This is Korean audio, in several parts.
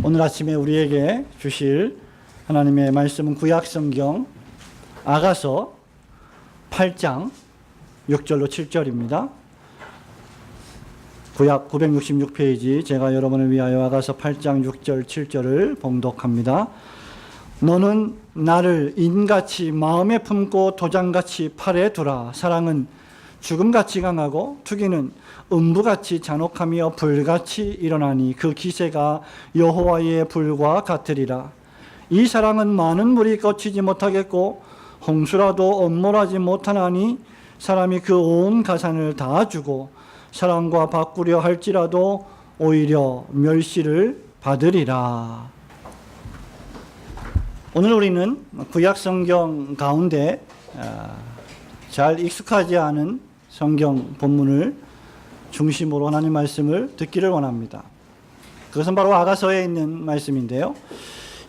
오늘 아침에 우리에게 주실 하나님의 말씀은 구약성경 아가서 8장 6절로 7절입니다. 구약 966페이지 제가 여러분을 위하여 아가서 8장 6절 7절을 봉독합니다. 너는 나를 인같이 마음에 품고 도장같이 팔에 두라. 사랑은 죽음같이 강하고 투기는 음부같이 잔혹하며 불같이 일어나니 그 기세가 여호와의 불과 같으리라. 이 사랑은 많은 물이 거치지 못하겠고 홍수라도 엄몰하지 못하나니 사람이 그 온 가산을 다 주고 사랑과 바꾸려 할지라도 오히려 멸시를 받으리라. 오늘 우리는 구약성경 가운데 잘 익숙하지 않은 성경 본문을 중심으로 하나님 말씀을 듣기를 원합니다. 그것은 바로 아가서에 있는 말씀인데요.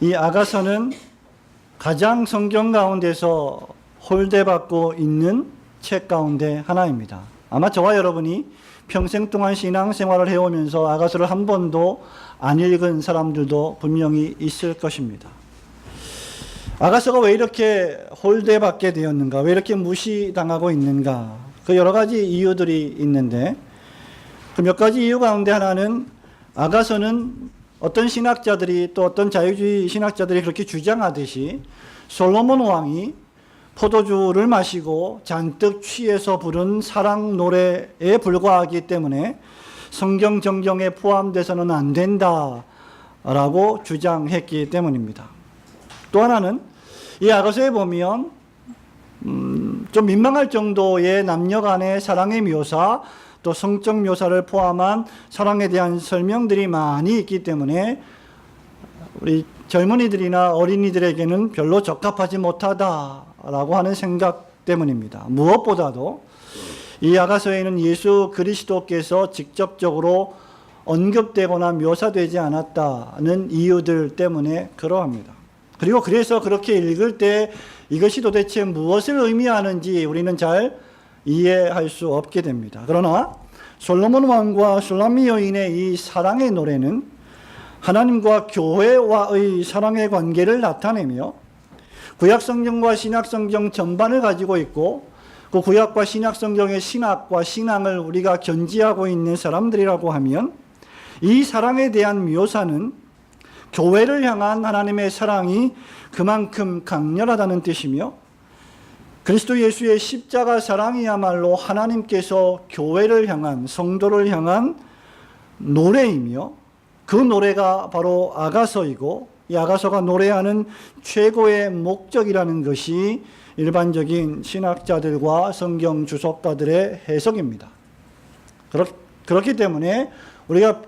이 아가서는 가장 성경 가운데서 홀대받고 있는 책 가운데 하나입니다. 아마 저와 여러분이 평생 동안 신앙생활을 해오면서 아가서를 한 번도 안 읽은 사람들도 분명히 있을 것입니다. 아가서가 왜 이렇게 홀대받게 되었는가? 왜 이렇게 무시당하고 있는가? 그 여러 가지 이유들이 있는데 그 몇 가지 이유 가운데 하나는 아가서는 어떤 신학자들이 또 어떤 자유주의 신학자들이 그렇게 주장하듯이 솔로몬 왕이 포도주를 마시고 잔뜩 취해서 부른 사랑 노래에 불과하기 때문에 성경 정경에 포함돼서는 안 된다라고 주장했기 때문입니다. 또 하나는 이 아가서에 보면 좀 민망할 정도의 남녀 간의 사랑의 묘사 또 성적 묘사를 포함한 사랑에 대한 설명들이 많이 있기 때문에 우리 젊은이들이나 어린이들에게는 별로 적합하지 못하다라고 하는 생각 때문입니다. 무엇보다도 이 아가서에는 예수 그리스도께서 직접적으로 언급되거나 묘사되지 않았다는 이유들 때문에 그러합니다. 그리고 그래서 그렇게 읽을 때 이것이 도대체 무엇을 의미하는지 우리는 잘 이해할 수 없게 됩니다. 그러나 솔로몬 왕과 슐라미 여인의 이 사랑의 노래는 하나님과 교회와의 사랑의 관계를 나타내며 구약성경과 신약성경 전반을 가지고 있고 그 구약과 신약성경의 신학과 신앙을 우리가 견지하고 있는 사람들이라고 하면 이 사랑에 대한 묘사는 교회를 향한 하나님의 사랑이 그만큼 강렬하다는 뜻이며 그리스도 예수의 십자가 사랑이야말로 하나님께서 교회를 향한 성도를 향한 노래이며 그 노래가 바로 아가서이고 이 아가서가 노래하는 최고의 목적이라는 것이 일반적인 신학자들과 성경 주석가들의 해석입니다. 그렇기 때문에 우리가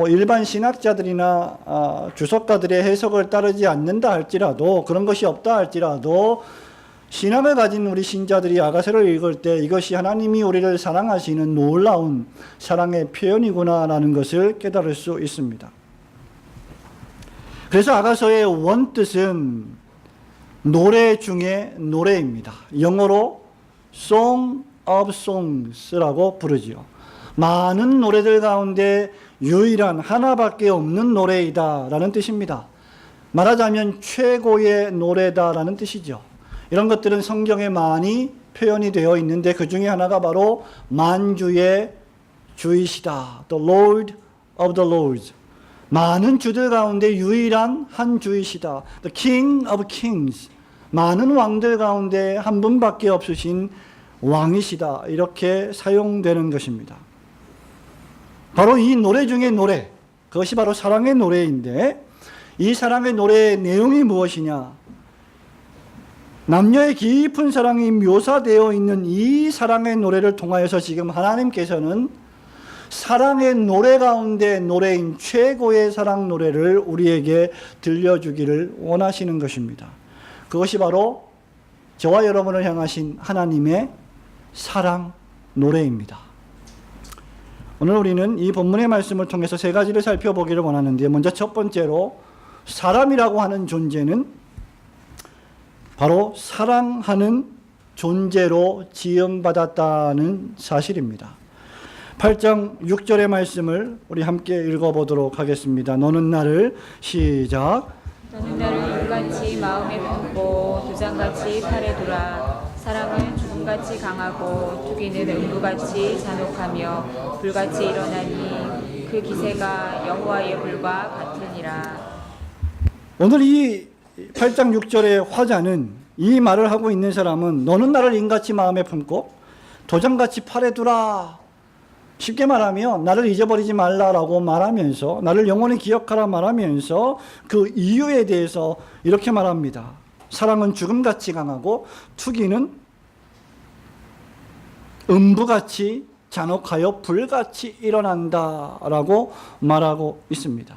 일반 신학자들이나 주석가들의 해석을 따르지 않는다 할지라도 그런 것이 없다 할지라도 신앙을 가진 우리 신자들이 아가서를 읽을 때 이것이 하나님이 우리를 사랑하시는 놀라운 사랑의 표현이구나라는 것을 깨달을 수 있습니다. 그래서 아가서의 원뜻은 노래 중에 노래입니다. 영어로 Song of Songs라고 부르지요. 많은 노래들 가운데 유일한 하나밖에 없는 노래이다라는 뜻입니다. 말하자면 최고의 노래다라는 뜻이죠. 이런 것들은 성경에 많이 표현이 되어 있는데 그 중에 하나가 바로 만주의 주이시다. The Lord of the Lords. 많은 주들 가운데 유일한 한 주이시다. The King of Kings. 많은 왕들 가운데 한 분밖에 없으신 왕이시다. 이렇게 사용되는 것입니다. 바로 이 노래 중에 노래. 그것이 바로 사랑의 노래인데 이 사랑의 노래의 내용이 무엇이냐? 남녀의 깊은 사랑이 묘사되어 있는 이 사랑의 노래를 통하여서 지금 하나님께서는 사랑의 노래 가운데 노래인 최고의 사랑 노래를 우리에게 들려주기를 원하시는 것입니다. 그것이 바로 저와 여러분을 향하신 하나님의 사랑 노래입니다. 오늘 우리는 이 본문의 말씀을 통해서 세 가지를 살펴보기를 원하는데 먼저 첫 번째로 사람이라고 하는 존재는 바로 사랑하는 존재로 지음받았다는 사실입니다. 8장 6절의 말씀을 우리 함께 읽어보도록 하겠습니다. 너는 나를 시작. 너는 나를 인같이 마음에 품고 도장같이 팔에 두라. 사랑은 죽음같이 강하고 투기는 음부같이 잔혹하며 불같이 일어나니 그 기세가 여호와의 불과 같으니라. 오늘 이 8장 6절의 화자는, 이 말을 하고 있는 사람은 너는 나를 인같이 마음에 품고 도장같이 팔에 두라. 쉽게 말하면 나를 잊어버리지 말라라고 말하면서, 나를 영원히 기억하라 말하면서 그 이유에 대해서 이렇게 말합니다. 사랑은 죽음같이 강하고 투기는 음부같이 잔혹하여 불같이 일어난다라고 말하고 있습니다.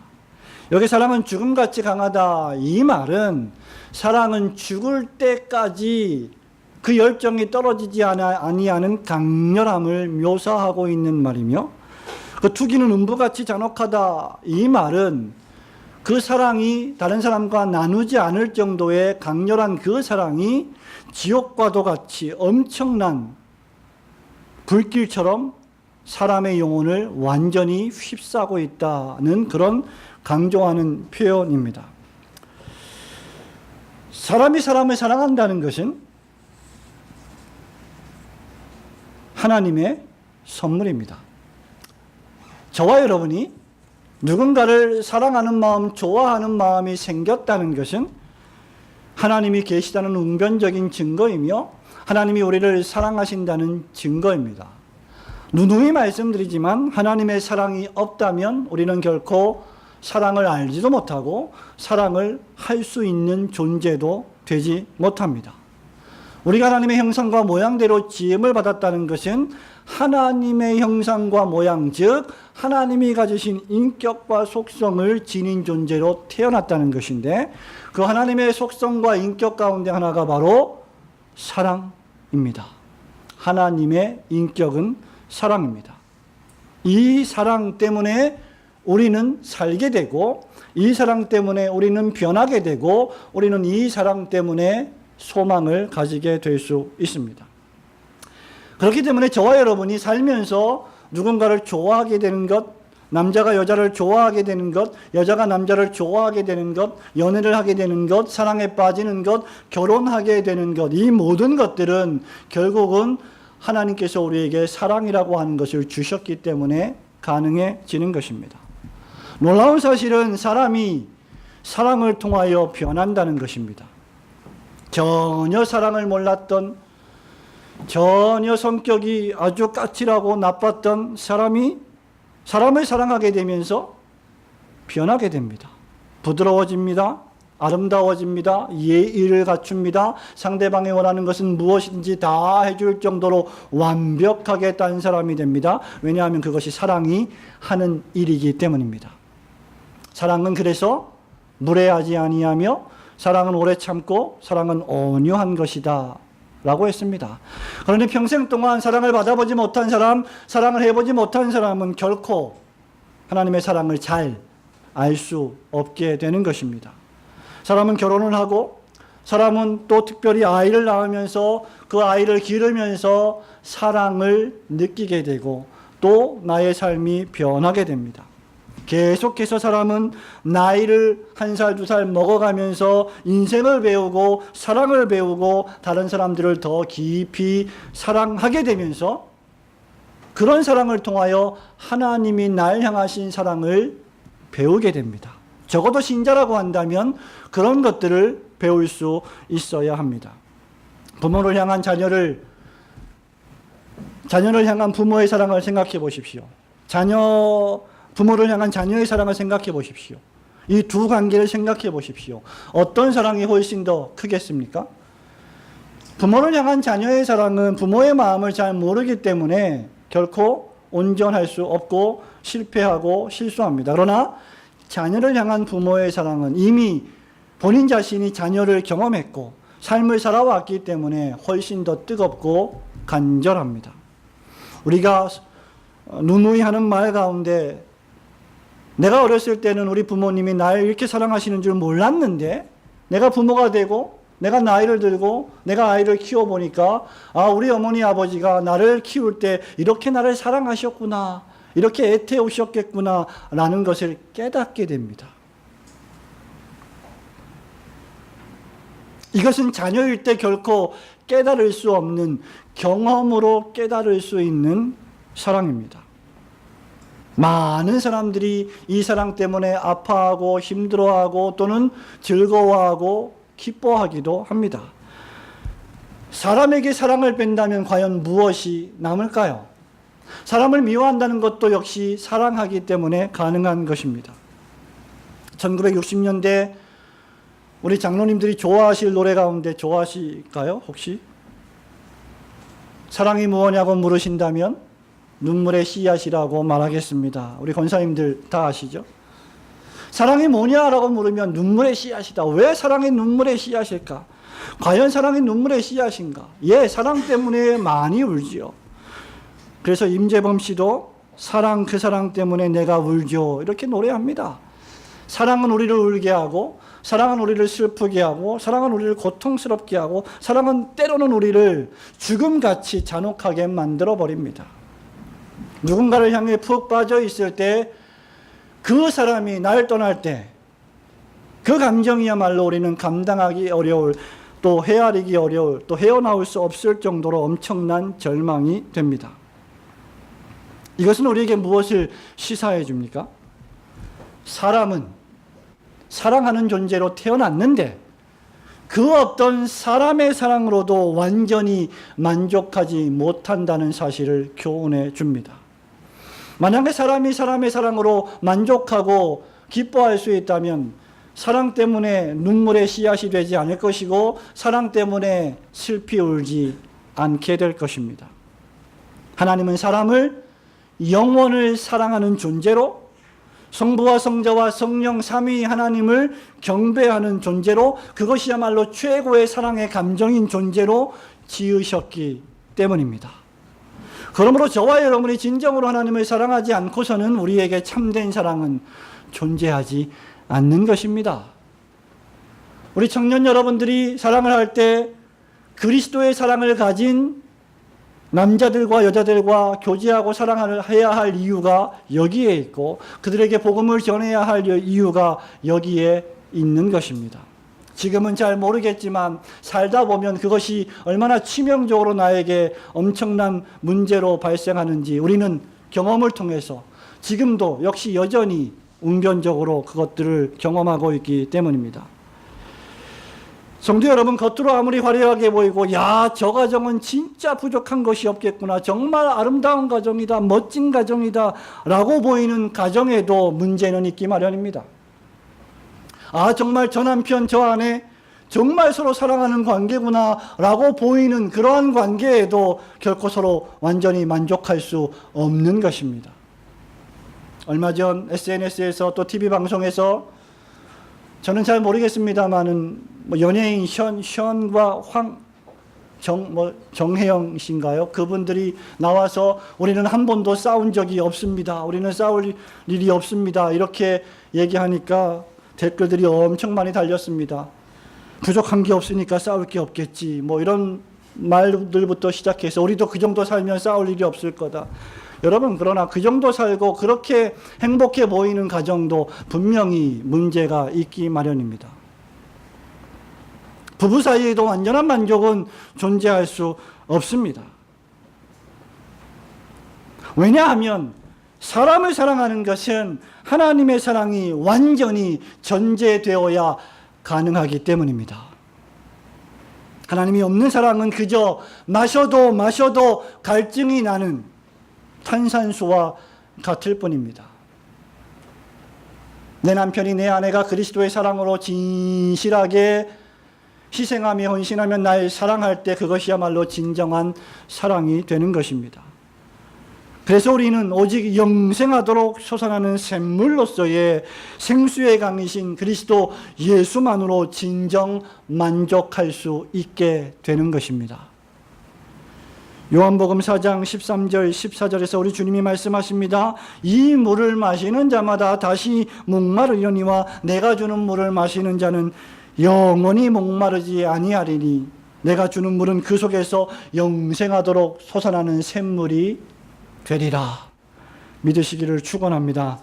여기 사랑은 죽음같이 강하다, 이 말은 사랑은 죽을 때까지 그 열정이 떨어지지 아니하는 강렬함을 묘사하고 있는 말이며, 그 투기는 음부같이 잔혹하다, 이 말은 그 사랑이 다른 사람과 나누지 않을 정도의 강렬한 그 사랑이 지옥과도 같이 엄청난 불길처럼 사람의 영혼을 완전히 휩싸고 있다는 그런 강조하는 표현입니다. 사람이 사람을 사랑한다는 것은 하나님의 선물입니다. 저와 여러분이 누군가를 사랑하는 마음, 좋아하는 마음이 생겼다는 것은 하나님이 계시다는 웅변적인 증거이며 하나님이 우리를 사랑하신다는 증거입니다. 누누이 말씀드리지만 하나님의 사랑이 없다면 우리는 결코 사랑을 알지도 못하고 사랑을 할 수 있는 존재도 되지 못합니다. 우리가 하나님의 형상과 모양대로 지음을 받았다는 것은 하나님의 형상과 모양, 즉 하나님이 가지신 인격과 속성을 지닌 존재로 태어났다는 것인데, 그 하나님의 속성과 인격 가운데 하나가 바로 사랑입니다. 하나님의 인격은 사랑입니다. 이 사랑 때문에 우리는 살게 되고, 이 사랑 때문에 우리는 변하게 되고, 우리는 이 사랑 때문에 소망을 가지게 될 수 있습니다. 그렇기 때문에 저와 여러분이 살면서 누군가를 좋아하게 되는 것, 남자가 여자를 좋아하게 되는 것, 여자가 남자를 좋아하게 되는 것, 연애를 하게 되는 것, 사랑에 빠지는 것, 결혼하게 되는 것, 이 모든 것들은 결국은 하나님께서 우리에게 사랑이라고 하는 것을 주셨기 때문에 가능해지는 것입니다. 놀라운 사실은 사람이 사랑을 통하여 변한다는 것입니다. 전혀 사랑을 몰랐던, 전혀 성격이 아주 까칠하고 나빴던 사람이 사람을 사랑하게 되면서 변하게 됩니다. 부드러워집니다. 아름다워집니다. 예의를 갖춥니다. 상대방이 원하는 것은 무엇인지 다 해줄 정도로 완벽하게 딴 사람이 됩니다. 왜냐하면 그것이 사랑이 하는 일이기 때문입니다. 사랑은 그래서 무례하지 아니하며, 사랑은 오래 참고, 사랑은 온유한 것이다 라고 했습니다. 그런데 평생 동안 사랑을 받아보지 못한 사람, 사랑을 해보지 못한 사람은 결코 하나님의 사랑을 잘 알 수 없게 되는 것입니다. 사람은 결혼을 하고, 사람은 또 특별히 아이를 낳으면서 그 아이를 기르면서 사랑을 느끼게 되고, 또 나의 삶이 변하게 됩니다. 계속해서 사람은 나이를 1살, 2살 먹어가면서 인생을 배우고 사랑을 배우고 다른 사람들을 더 깊이 사랑하게 되면서, 그런 사랑을 통하여 하나님이 날 향하신 사랑을 배우게 됩니다. 적어도 신자라고 한다면 그런 것들을 배울 수 있어야 합니다. 부모를 향한 자녀를 향한 부모의 사랑을 생각해 보십시오. 부모를 향한 자녀의 사랑을 생각해 보십시오. 이 두 관계를 생각해 보십시오. 어떤 사랑이 훨씬 더 크겠습니까? 부모를 향한 자녀의 사랑은 부모의 마음을 잘 모르기 때문에 결코 온전할 수 없고 실패하고 실수합니다. 그러나 자녀를 향한 부모의 사랑은 이미 본인 자신이 자녀를 경험했고 삶을 살아왔기 때문에 훨씬 더 뜨겁고 간절합니다. 우리가 누누이 하는 말 가운데, 내가 어렸을 때는 우리 부모님이 날 이렇게 사랑하시는 줄 몰랐는데 내가 부모가 되고 내가 나이를 들고 내가 아이를 키워보니까 우리 어머니 아버지가 나를 키울 때 이렇게 나를 사랑하셨구나, 이렇게 애태우셨겠구나 라는 것을 깨닫게 됩니다. 이것은 자녀일 때 결코 깨달을 수 없는 경험으로 깨달을 수 있는 사랑입니다. 많은 사람들이 이 사랑 때문에 아파하고 힘들어하고 또는 즐거워하고 기뻐하기도 합니다. 사람에게 사랑을 뺀다면 과연 무엇이 남을까요? 사람을 미워한다는 것도 역시 사랑하기 때문에 가능한 것입니다. 1960년대 우리 장로님들이 좋아하실 노래 가운데 좋아하실까요? 혹시? 사랑이 무엇냐고 물으신다면 눈물의 씨앗이라고 말하겠습니다. 우리 권사님들 다 아시죠? 사랑이 뭐냐라고 물으면 눈물의 씨앗이다. 왜 사랑이 눈물의 씨앗일까? 과연 사랑이 눈물의 씨앗인가? 예, 사랑 때문에 많이 울지요. 그래서 임재범 씨도 사랑, 그 사랑 때문에 내가 울죠, 이렇게 노래합니다. 사랑은 우리를 울게 하고, 사랑은 우리를 슬프게 하고, 사랑은 우리를 고통스럽게 하고, 사랑은 때로는 우리를 죽음같이 잔혹하게 만들어버립니다. 누군가를 향해 푹 빠져 있을 때 그 사람이 날 떠날 때 그 감정이야말로 우리는 감당하기 어려울, 또 헤아리기 어려울, 또 헤어나올 수 없을 정도로 엄청난 절망이 됩니다. 이것은 우리에게 무엇을 시사해 줍니까? 사람은 사랑하는 존재로 태어났는데 그 어떤 사람의 사랑으로도 완전히 만족하지 못한다는 사실을 교훈해 줍니다. 만약에 사람이 사람의 사랑으로 만족하고 기뻐할 수 있다면 사랑 때문에 눈물의 씨앗이 되지 않을 것이고 사랑 때문에 슬피 울지 않게 될 것입니다. 하나님은 사람을 영원을 사랑하는 존재로, 성부와 성자와 성령 삼위 하나님을 경배하는 존재로, 그것이야말로 최고의 사랑의 감정인 존재로 지으셨기 때문입니다. 그러므로 저와 여러분이 진정으로 하나님을 사랑하지 않고서는 우리에게 참된 사랑은 존재하지 않는 것입니다. 우리 청년 여러분들이 사랑을 할 때 그리스도의 사랑을 가진 남자들과 여자들과 교제하고 사랑을 해야 할 이유가 여기에 있고, 그들에게 복음을 전해야 할 이유가 여기에 있는 것입니다. 지금은 잘 모르겠지만 살다 보면 그것이 얼마나 치명적으로 나에게 엄청난 문제로 발생하는지 우리는 경험을 통해서 지금도 역시 여전히 웅변적으로 그것들을 경험하고 있기 때문입니다. 성도 여러분, 겉으로 아무리 화려하게 보이고 야, 저 가정은 진짜 부족한 것이 없겠구나, 정말 아름다운 가정이다, 멋진 가정이다 라고 보이는 가정에도 문제는 있기 마련입니다. 정말 저 남편 저 아내 정말 서로 사랑하는 관계구나 라고 보이는 그러한 관계에도 결코 서로 완전히 만족할 수 없는 것입니다. 얼마 전 SNS에서 또 TV 방송에서, 저는 잘 모르겠습니다만은 연예인 션과 정혜영 씨인가요? 그분들이 나와서 우리는 한 번도 싸운 적이 없습니다, 우리는 싸울 일이 없습니다, 이렇게 얘기하니까 댓글들이 엄청 많이 달렸습니다. 부족한 게 없으니까 싸울 게 없겠지, 이런 말들부터 시작해서 우리도 그 정도 살면 싸울 일이 없을 거다. 여러분, 그러나 그 정도 살고 그렇게 행복해 보이는 가정도 분명히 문제가 있기 마련입니다. 부부 사이에도 완전한 만족은 존재할 수 없습니다. 왜냐하면 사람을 사랑하는 것은 하나님의 사랑이 완전히 전제되어야 가능하기 때문입니다. 하나님이 없는 사랑은 그저 마셔도 갈증이 나는 탄산수와 같을 뿐입니다. 내 남편이, 내 아내가 그리스도의 사랑으로 진실하게 희생하며 헌신하며 날 사랑할 때 그것이야말로 진정한 사랑이 되는 것입니다. 그래서 우리는 오직 영생하도록 솟아나는 샘물로서의 생수의 강이신 그리스도 예수만으로 진정 만족할 수 있게 되는 것입니다. 요한복음 4장 13절 14절에서 우리 주님이 말씀하십니다. 이 물을 마시는 자마다 다시 목마르려니와 내가 주는 물을 마시는 자는 영원히 목마르지 아니하리니 내가 주는 물은 그 속에서 영생하도록 솟아나는 샘물이 되리라. 믿으시기를 축원합니다.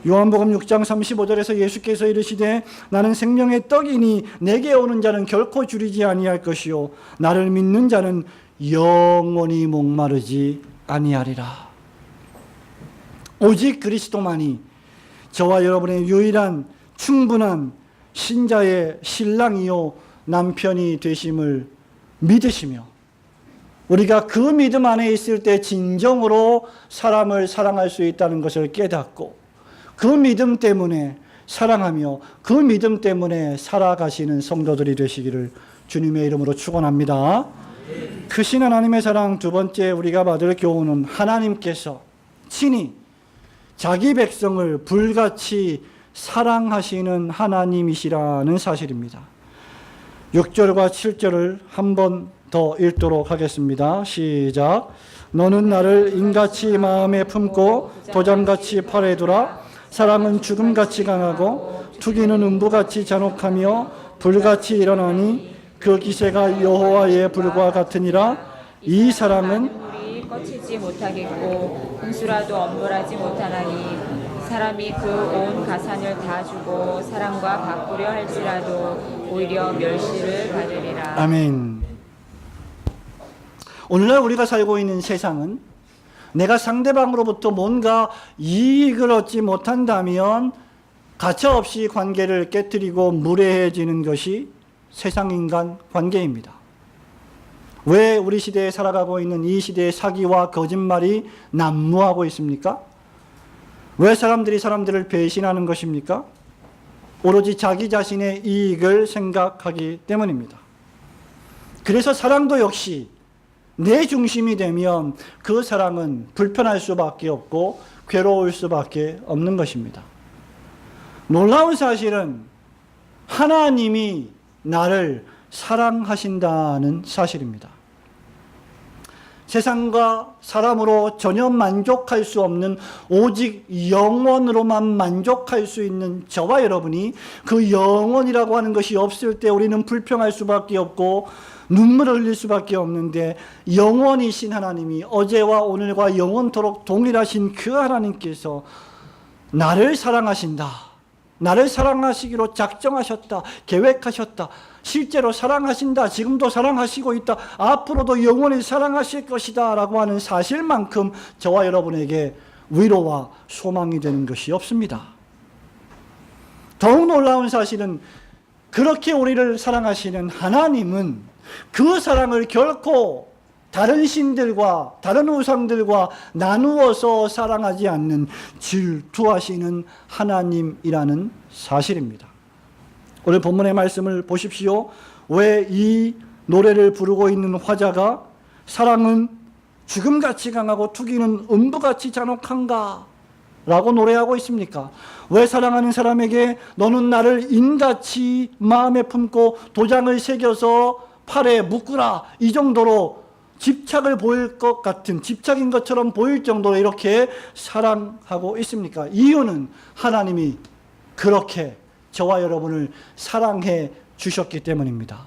요한복음 6장 35절에서 예수께서 이르시되 나는 생명의 떡이니 내게 오는 자는 결코 줄이지 아니할 것이요 나를 믿는 자는 영원히 목마르지 아니하리라. 오직 그리스도만이 저와 여러분의 유일한 충분한 신자의 신랑이요 남편이 되심을 믿으시며 우리가 그 믿음 안에 있을 때 진정으로 사람을 사랑할 수 있다는 것을 깨닫고 그 믿음 때문에 사랑하며 그 믿음 때문에 살아가시는 성도들이 되시기를 주님의 이름으로 축원합니다. 크신 하나님의 사랑 두 번째 우리가 받을 교훈은 하나님께서 친히 자기 백성을 불같이 사랑하시는 하나님이시라는 사실입니다. 6절과 7절을 한 번 더 읽도록 하겠습니다. 시작. 너는 나를 인같이 마음에 품고 도장같이 팔에 두라. 사랑은 죽음같이 강하고 투기는 음부같이 잔혹하며 불같이 일어나니 그 기세가 여호와의 불과 같으니라. 이 사랑은 물이 꺼치지 못하겠고 홍수라도 엄벌하지 못하나니 사람이 그 온 가산을 다 주고 사랑과 바꾸려 할지라도 오히려 멸시를 받으리라. 아멘. 오늘날 우리가 살고 있는 세상은 내가 상대방으로부터 뭔가 이익을 얻지 못한다면 가차없이 관계를 깨뜨리고 무례해지는 것이 세상 인간 관계입니다. 왜 우리 시대에 살아가고 있는 이 시대의 사기와 거짓말이 난무하고 있습니까? 왜 사람들이 사람들을 배신하는 것입니까? 오로지 자기 자신의 이익을 생각하기 때문입니다. 그래서 사랑도 역시 내 중심이 되면 그 사랑은 불편할 수밖에 없고 괴로울 수밖에 없는 것입니다. 놀라운 사실은 하나님이 나를 사랑하신다는 사실입니다. 세상과 사람으로 전혀 만족할 수 없는 오직 영원으로만 만족할 수 있는 저와 여러분이 그 영원이라고 하는 것이 없을 때 우리는 불평할 수밖에 없고 눈물을 흘릴 수밖에 없는데 영원이신 하나님이 어제와 오늘과 영원토록 동일하신 그 하나님께서 나를 사랑하신다. 나를 사랑하시기로 작정하셨다. 계획하셨다. 실제로 사랑하신다. 지금도 사랑하시고 있다. 앞으로도 영원히 사랑하실 것이다. 라고 하는 사실만큼 저와 여러분에게 위로와 소망이 되는 것이 없습니다. 더욱 놀라운 사실은 그렇게 우리를 사랑하시는 하나님은 그 사랑을 결코 다른 신들과 다른 우상들과 나누어서 사랑하지 않는 질투하시는 하나님이라는 사실입니다. 오늘 본문의 말씀을 보십시오. 왜 이 노래를 부르고 있는 화자가 사랑은 죽음같이 강하고 투기는 음부같이 잔혹한가? 라고 노래하고 있습니까? 왜 사랑하는 사람에게 너는 나를 인같이 마음에 품고 도장을 새겨서 팔에 묶으라 이 정도로 집착을 보일 것 같은 집착인 것처럼 보일 정도로 이렇게 사랑하고 있습니까? 이유는 하나님이 그렇게 저와 여러분을 사랑해 주셨기 때문입니다.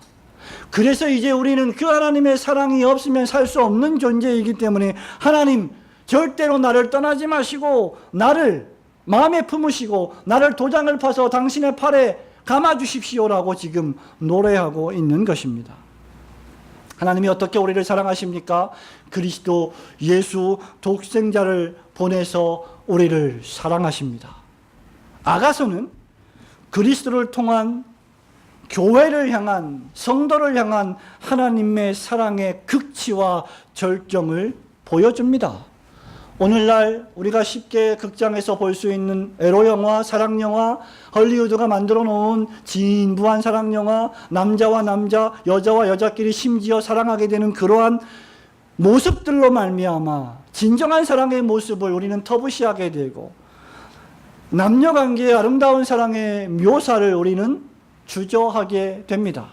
그래서 이제 우리는 그 하나님의 사랑이 없으면 살 수 없는 존재이기 때문에 하나님 절대로 나를 떠나지 마시고 나를 마음에 품으시고 나를 도장을 파서 당신의 팔에 감아주십시오라고 지금 노래하고 있는 것입니다. 하나님이 어떻게 우리를 사랑하십니까? 그리스도 예수 독생자를 보내서 우리를 사랑하십니다. 아가서는 그리스도를 통한 교회를 향한 성도를 향한 하나님의 사랑의 극치와 절정을 보여줍니다. 오늘날 우리가 쉽게 극장에서 볼 수 있는 에로영화, 사랑영화, 헐리우드가 만들어 놓은 진부한 사랑영화, 남자와 남자, 여자와 여자끼리 심지어 사랑하게 되는 그러한 모습들로 말미암아 진정한 사랑의 모습을 우리는 터부시하게 되고 남녀관계의 아름다운 사랑의 묘사를 우리는 주저하게 됩니다.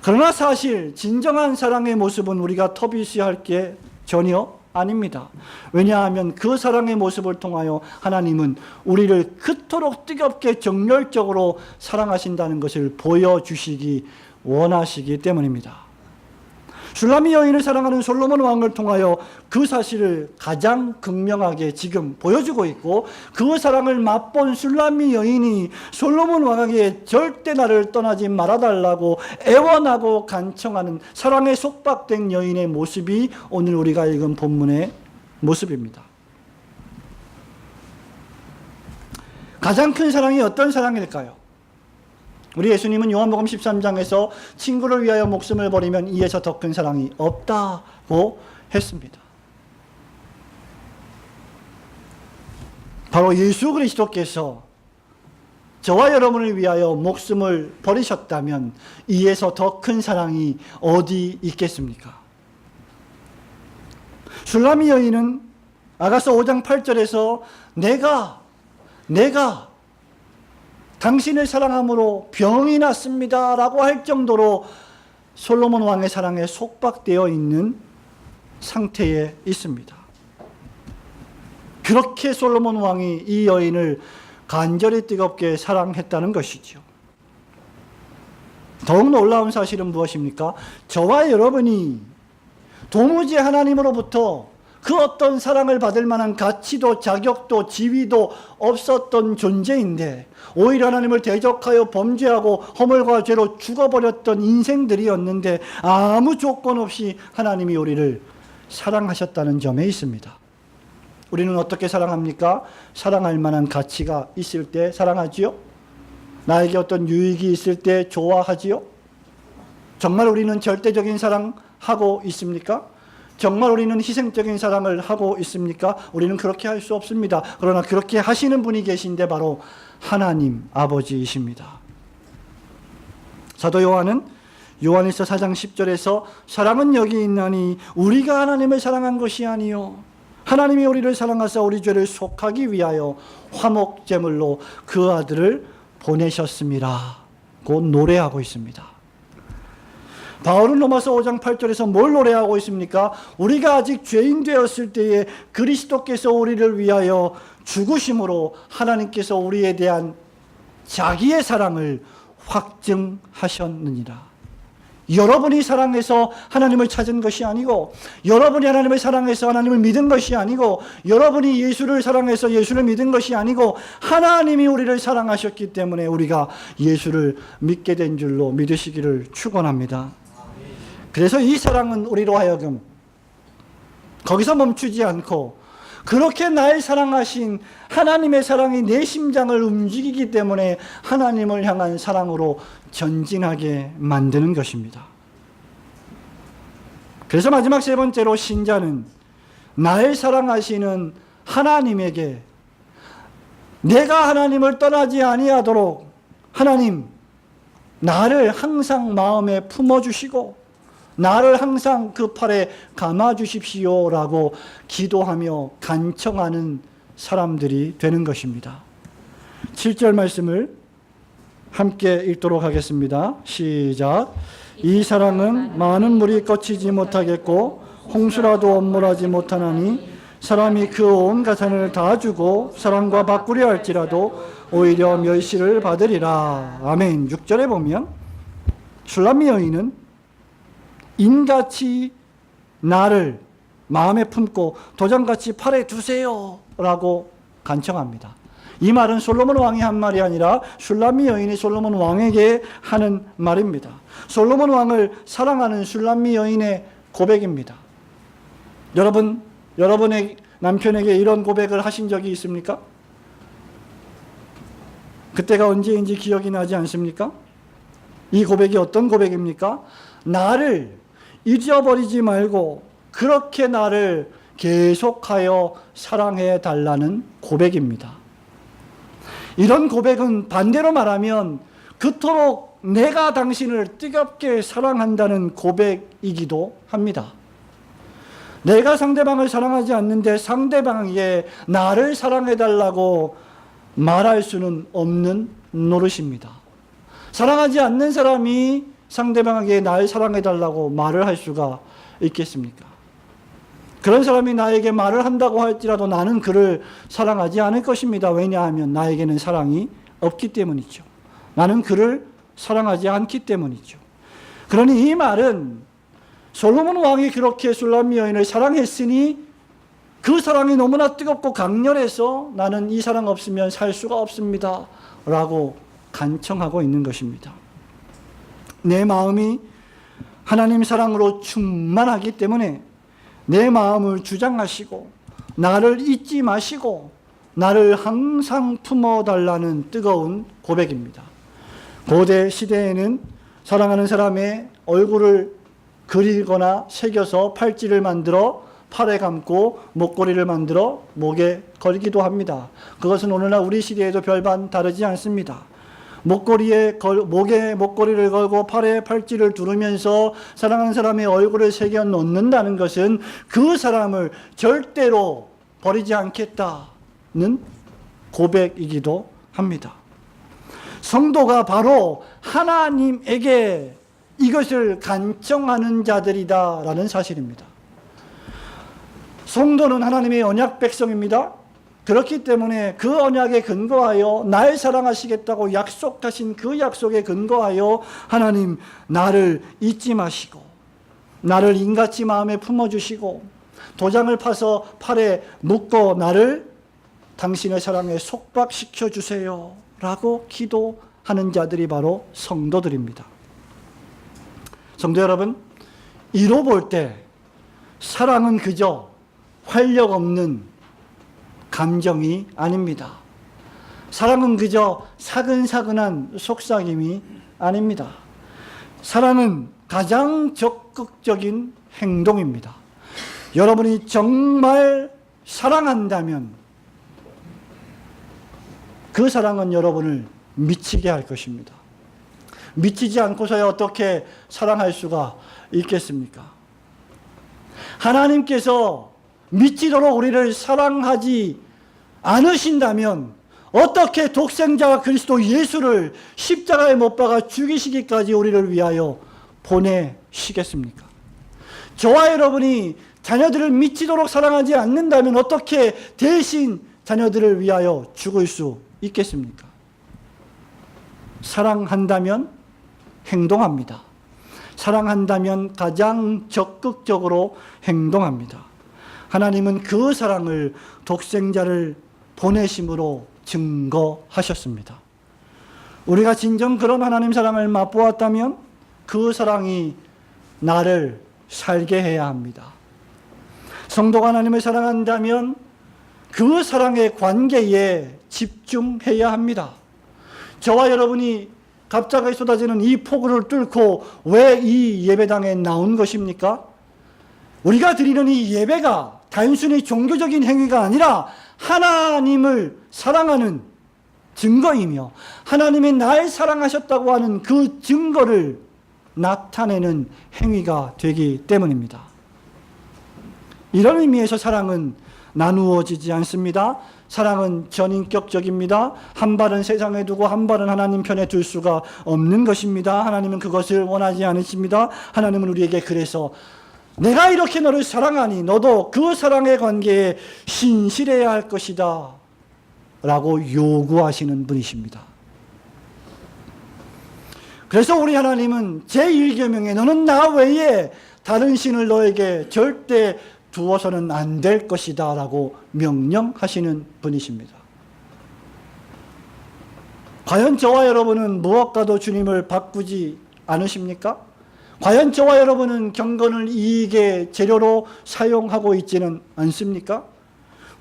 그러나 사실 진정한 사랑의 모습은 우리가 터부시할 게 전혀 아닙니다. 왜냐하면 그 사랑의 모습을 통하여 하나님은 우리를 그토록 뜨겁게 정열적으로 사랑하신다는 것을 보여주시기 원하시기 때문입니다. 슐라미 여인을 사랑하는 솔로몬 왕을 통하여 그 사실을 가장 극명하게 지금 보여주고 있고, 그 사랑을 맛본 슐라미 여인이 솔로몬 왕에게 절대 나를 떠나지 말아달라고 애원하고 간청하는 사랑에 속박된 여인의 모습이 오늘 우리가 읽은 본문의 모습입니다. 가장 큰 사랑이 어떤 사랑일까요? 우리 예수님은 요한복음 13장에서 친구를 위하여 목숨을 버리면 이에서 더 큰 사랑이 없다고 했습니다. 바로 예수 그리스도께서 저와 여러분을 위하여 목숨을 버리셨다면 이에서 더 큰 사랑이 어디 있겠습니까? 슐라미 여인은 아가서 5장 8절에서 내가 당신을 사랑함으로 병이 났습니다 라고 할 정도로 솔로몬 왕의 사랑에 속박되어 있는 상태에 있습니다. 그렇게 솔로몬 왕이 이 여인을 간절히 뜨겁게 사랑했다는 것이죠. 더욱 놀라운 사실은 무엇입니까? 저와 여러분이 도무지 하나님으로부터 그 어떤 사랑을 받을 만한 가치도 자격도 지위도 없었던 존재인데 오히려 하나님을 대적하여 범죄하고 허물과 죄로 죽어버렸던 인생들이었는데 아무 조건 없이 하나님이 우리를 사랑하셨다는 점에 있습니다. 우리는 어떻게 사랑합니까? 사랑할 만한 가치가 있을 때 사랑하지요? 나에게 어떤 유익이 있을 때 좋아하지요? 정말 우리는 절대적인 사랑하고 있습니까? 정말 우리는 희생적인 사랑을 하고 있습니까? 우리는 그렇게 할 수 없습니다. 그러나 그렇게 하시는 분이 계신데 바로 하나님 아버지이십니다. 사도 요한은 요한일서 4장 10절에서 사랑은 여기 있나니 우리가 하나님을 사랑한 것이 아니요 하나님이 우리를 사랑하사 우리 죄를 속하기 위하여 화목제물로 그 아들을 보내셨습니다. 곧 노래하고 있습니다. 바울은 로마서 5장 8절에서 뭘 노래하고 있습니까? 우리가 아직 죄인 되었을 때에 그리스도께서 우리를 위하여 죽으심으로 하나님께서 우리에 대한 자기의 사랑을 확증하셨느니라. 여러분이 사랑해서 하나님을 찾은 것이 아니고, 여러분이 하나님을 사랑해서 하나님을 믿은 것이 아니고, 여러분이 예수를 사랑해서 예수를 믿은 것이 아니고, 하나님이 우리를 사랑하셨기 때문에 우리가 예수를 믿게 된 줄로 믿으시기를 축원합니다. 그래서 이 사랑은 우리로 하여금 거기서 멈추지 않고 그렇게 날 사랑하신 하나님의 사랑이 내 심장을 움직이기 때문에 하나님을 향한 사랑으로 전진하게 만드는 것입니다. 그래서 마지막 세 번째로 신자는 날 사랑하시는 하나님에게 내가 하나님을 떠나지 아니하도록 하나님 나를 항상 마음에 품어주시고 나를 항상 그 팔에 감아주십시오라고 기도하며 간청하는 사람들이 되는 것입니다. 7절 말씀을 함께 읽도록 하겠습니다. 시작. 이 사랑은 많은 물이 거치지 못하겠고 홍수라도 엄물하지 못하나니 사람이 그 온 가산을 다 주고 사랑과 바꾸려 할지라도 오히려 멸시를 받으리라. 아멘. 6절에 보면 슐라미 여인은 인같이 나를 마음에 품고 도장같이 팔에 두세요 라고 간청합니다. 이 말은 솔로몬 왕이 한 말이 아니라 슐라미 여인이 솔로몬 왕에게 하는 말입니다. 솔로몬 왕을 사랑하는 슐라미 여인의 고백입니다. 여러분, 여러분의 남편에게 이런 고백을 하신 적이 있습니까? 그때가 언제인지 기억이 나지 않습니까? 이 고백이 어떤 고백입니까? 나를 잊어버리지 말고 그렇게 나를 계속하여 사랑해 달라는 고백입니다. 이런 고백은 반대로 말하면 그토록 내가 당신을 뜨겁게 사랑한다는 고백이기도 합니다. 내가 상대방을 사랑하지 않는데 상대방에게 나를 사랑해 달라고 말할 수는 없는 노릇입니다. 사랑하지 않는 사람이 상대방에게 날 사랑해 달라고 말을 할 수가 있겠습니까? 그런 사람이 나에게 말을 한다고 할지라도 나는 그를 사랑하지 않을 것입니다. 왜냐하면 나에게는 사랑이 없기 때문이죠. 나는 그를 사랑하지 않기 때문이죠. 그러니 이 말은 솔로몬 왕이 그렇게 술람 여인을 사랑했으니 그 사랑이 너무나 뜨겁고 강렬해서 나는 이 사랑 없으면 살 수가 없습니다 라고 간청하고 있는 것입니다. 내 마음이 하나님 사랑으로 충만하기 때문에 내 마음을 주장하시고 나를 잊지 마시고 나를 항상 품어달라는 뜨거운 고백입니다. 고대 시대에는 사랑하는 사람의 얼굴을 그리거나 새겨서 팔찌를 만들어 팔에 감고 목걸이를 만들어 목에 걸기도 합니다. 그것은 오늘날 우리 시대에도 별반 다르지 않습니다. 목에 목걸이를 걸고 팔에 팔찌를 두르면서 사랑하는 사람의 얼굴을 새겨 놓는다는 것은 그 사람을 절대로 버리지 않겠다는 고백이기도 합니다. 성도가 바로 하나님에게 이것을 간청하는 자들이다라는 사실입니다. 성도는 하나님의 언약 백성입니다. 그렇기 때문에 그 언약에 근거하여 날 사랑하시겠다고 약속하신 그 약속에 근거하여 하나님 나를 잊지 마시고 나를 인같이 마음에 품어주시고 도장을 파서 팔에 묶어 나를 당신의 사랑에 속박시켜 주세요 라고 기도하는 자들이 바로 성도들입니다. 성도 여러분, 이로 볼 때 사랑은 그저 활력 없는 감정이 아닙니다. 사랑은 그저 사근사근한 속삭임이 아닙니다. 사랑은 가장 적극적인 행동입니다. 여러분이 정말 사랑한다면 그 사랑은 여러분을 미치게 할 것입니다. 미치지 않고서야 어떻게 사랑할 수가 있겠습니까? 하나님께서 미치도록 우리를 사랑하지 않으신다면 어떻게 독생자 그리스도 예수를 십자가에 못 박아 죽이시기까지 우리를 위하여 보내시겠습니까? 저와 여러분이 자녀들을 미치도록 사랑하지 않는다면 어떻게 대신 자녀들을 위하여 죽을 수 있겠습니까? 사랑한다면 행동합니다. 사랑한다면 가장 적극적으로 행동합니다. 하나님은 그 사랑을 독생자를 보내심으로 증거하셨습니다. 우리가 진정 그런 하나님 사랑을 맛보았다면 그 사랑이 나를 살게 해야 합니다. 성도가 하나님을 사랑한다면 그 사랑의 관계에 집중해야 합니다. 저와 여러분이 갑자기 쏟아지는 이 폭우를 뚫고 왜 이 예배당에 나온 것입니까? 우리가 드리는 이 예배가 단순히 종교적인 행위가 아니라 하나님을 사랑하는 증거이며 하나님이 날 사랑하셨다고 하는 그 증거를 나타내는 행위가 되기 때문입니다. 이런 의미에서 사랑은 나누어지지 않습니다. 사랑은 전인격적입니다. 한 발은 세상에 두고 한 발은 하나님 편에 둘 수가 없는 것입니다. 하나님은 그것을 원하지 않으십니다. 하나님은 우리에게 그래서 내가 이렇게 너를 사랑하니 너도 그 사랑의 관계에 신실해야 할 것이다 라고 요구하시는 분이십니다. 그래서 우리 하나님은 제1계명에 너는 나 외에 다른 신을 너에게 절대 두어서는 안 될 것이다 라고 명령하시는 분이십니다. 과연 저와 여러분은 무엇과도 주님을 바꾸지 않으십니까? 과연 저와 여러분은 경건을 이익의 재료로 사용하고 있지는 않습니까?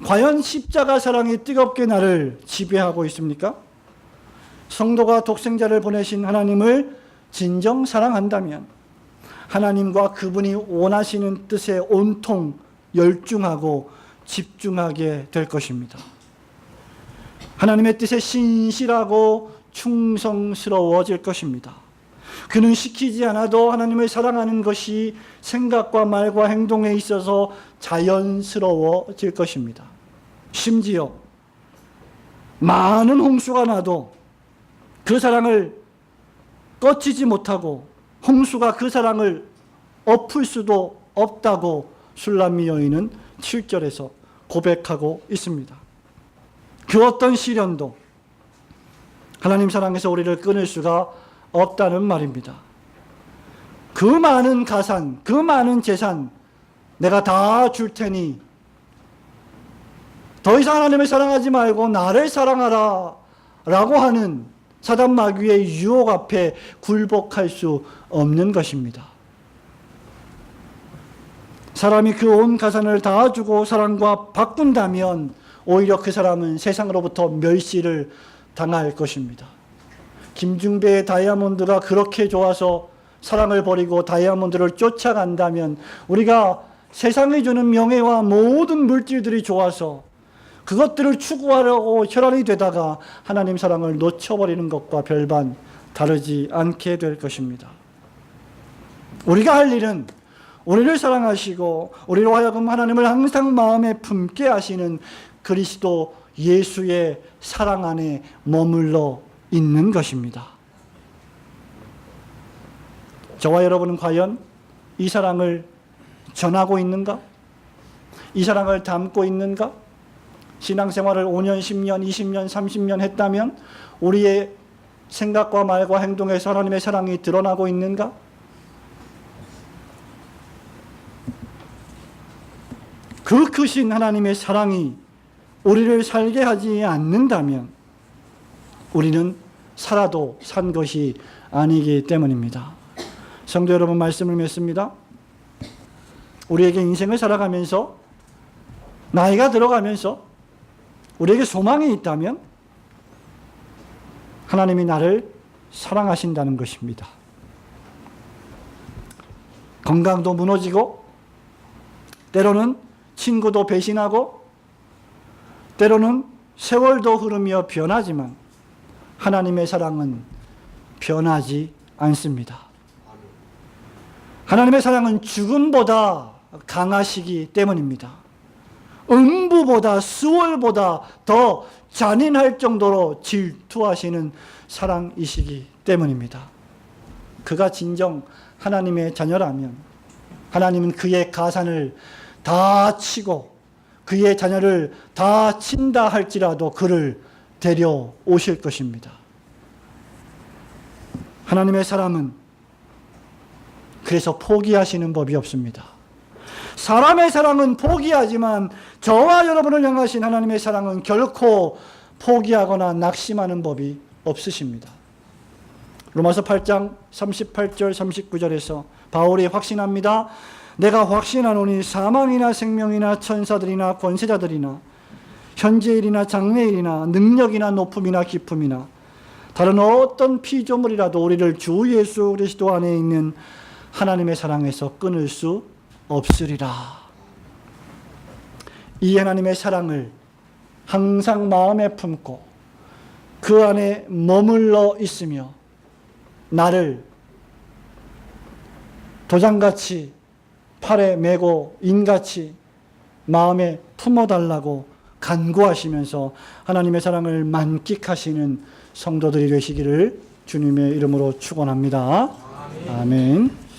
과연 십자가 사랑이 뜨겁게 나를 지배하고 있습니까? 성도가 독생자를 보내신 하나님을 진정 사랑한다면 하나님과 그분이 원하시는 뜻에 온통 열중하고 집중하게 될 것입니다. 하나님의 뜻에 신실하고 충성스러워질 것입니다. 그는 시키지 않아도 하나님을 사랑하는 것이 생각과 말과 행동에 있어서 자연스러워질 것입니다. 심지어 많은 홍수가 나도 그 사랑을 꺼치지 못하고 홍수가 그 사랑을 엎을 수도 없다고 술람미 여인은 7절에서 고백하고 있습니다. 그 어떤 시련도 하나님 사랑에서 우리를 끊을 수가 없다는 말입니다. 그 많은 가산, 그 많은 재산 내가 다 줄 테니 더 이상 하나님을 사랑하지 말고 나를 사랑하라 라고 하는 사단 마귀의 유혹 앞에 굴복할 수 없는 것입니다. 사람이 그 온 가산을 다 주고 사랑과 바꾼다면 오히려 그 사람은 세상으로부터 멸시를 당할 것입니다. 김중배의 다이아몬드가 그렇게 좋아서 사랑을 버리고 다이아몬드를 쫓아간다면 우리가 세상이 주는 명예와 모든 물질들이 좋아서 그것들을 추구하려고 혈안이 되다가 하나님 사랑을 놓쳐버리는 것과 별반 다르지 않게 될 것입니다. 우리가 할 일은 우리를 사랑하시고 우리로 하여금 하나님을 항상 마음에 품게 하시는 그리스도 예수의 사랑 안에 머물러 있는 것입니다. 저와 여러분은 과연 이 사랑을 전하고 있는가? 이 사랑을 담고 있는가? 신앙생활을 5년, 10년, 20년, 30년 했다면 우리의 생각과 말과 행동에서 하나님의 사랑이 드러나고 있는가? 그 크신 하나님의 사랑이 우리를 살게 하지 않는다면 우리는 살아도 산 것이 아니기 때문입니다. 성도 여러분, 말씀을 맺습니다. 우리에게 인생을 살아가면서 나이가 들어가면서 우리에게 소망이 있다면 하나님이 나를 사랑하신다는 것입니다. 건강도 무너지고 때로는 친구도 배신하고 때로는 세월도 흐르며 변하지만 하나님의 사랑은 변하지 않습니다. 하나님의 사랑은 죽음보다 강하시기 때문입니다. 음부보다 수월보다 더 잔인할 정도로 질투하시는 사랑이시기 때문입니다. 그가 진정 하나님의 자녀라면 하나님은 그의 가산을 다 치고 그의 자녀를 다 친다 할지라도 그를 데려오실 것입니다. 하나님의 사랑은 그래서 포기하시는 법이 없습니다. 사람의 사랑은 포기하지만 저와 여러분을 향하신 하나님의 사랑은 결코 포기하거나 낙심하는 법이 없으십니다. 로마서 8장 38절 39절에서 바울이 확신합니다. 내가 확신하노니 사망이나 생명이나 천사들이나 권세자들이나 현재일이나 장래일이나 능력이나 높음이나 깊음이나 다른 어떤 피조물이라도 우리를 주 예수 그리스도 안에 있는 하나님의 사랑에서 끊을 수 없으리라. 이 하나님의 사랑을 항상 마음에 품고 그 안에 머물러 있으며 나를 도장같이 팔에 메고 인같이 마음에 품어달라고 간구하시면서 하나님의 사랑을 만끽하시는 성도들이 되시기를 주님의 이름으로 축원합니다. 아멘.